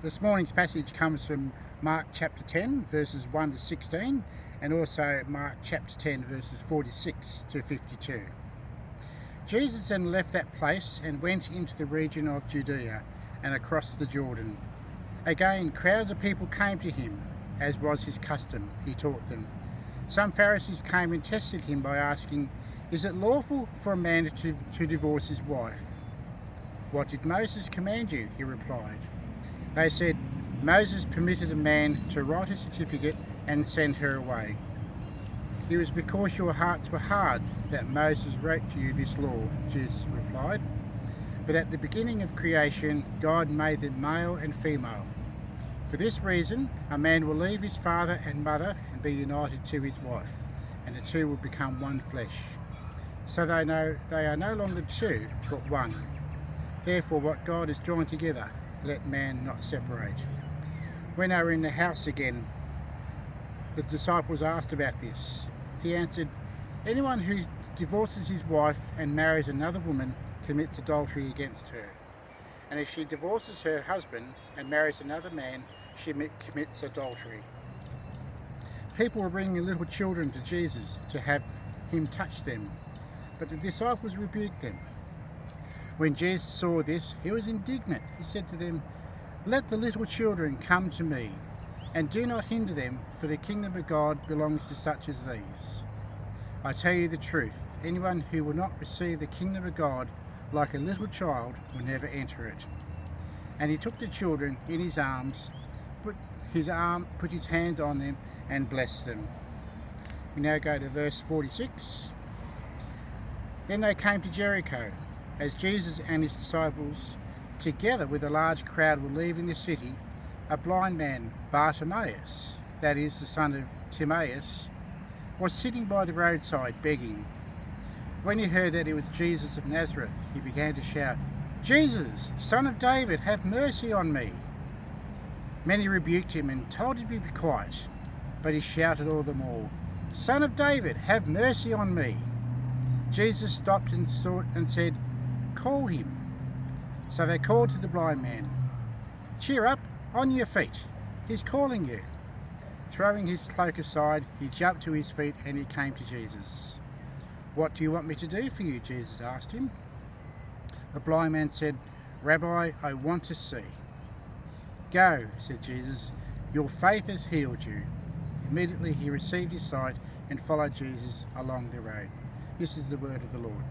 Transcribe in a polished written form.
This morning's passage comes from Mark chapter 10 verses 1 to 16 and also Mark chapter 10 verses 46 to 52. Jesus then left that place and went into the region of Judea and across the Jordan. Again, crowds of people came to him, as was his custom. He taught them. Some Pharisees came and tested him by asking, "Is it lawful for a man to divorce his wife?" "What did Moses command you?" he replied. They said, "Moses permitted a man to write a certificate and send her away." "It was because your hearts were hard that Moses wrote to you this law," Jesus replied. "But at the beginning of creation, God made them male and female. For this reason, a man will leave his father and mother and be united to his wife, and the two will become one flesh. So they are no longer two, but one. Therefore, what God has joined together, let man not separate." When they were in the house again, the disciples asked about this. He answered, "Anyone who divorces his wife and marries another woman commits adultery against her. And if she divorces her husband and marries another man, she commits adultery." People were bringing little children to Jesus to have him touch them, but the disciples rebuked them. When Jesus saw this, he was indignant. He said to them, "Let the little children come to me, and do not hinder them, for the kingdom of God belongs to such as these. I tell you the truth, anyone who will not receive the kingdom of God like a little child will never enter it." And he took the children in his arms, put his hands on them, and blessed them. We now go to verse 46. Then they came to Jericho. As Jesus and his disciples, together with a large crowd, were leaving the city, a blind man, Bartimaeus, that is, the son of Timaeus, was sitting by the roadside begging. When he heard that it was Jesus of Nazareth, he began to shout, "Jesus, Son of David, have mercy on me." Many rebuked him and told him to be quiet, but he shouted all the more, "Son of David, have mercy on me." Jesus stopped and said, "Call him." So they called to the blind man, "Cheer up, on your feet, he's calling you." Throwing his cloak aside, he jumped to his feet and he came to Jesus. "What do you want me to do for you?" Jesus asked him. The blind man said, "Rabbi, I want to see." "Go," said Jesus, "your faith has healed you." Immediately he received his sight and followed Jesus along the road. This is the word of the Lord.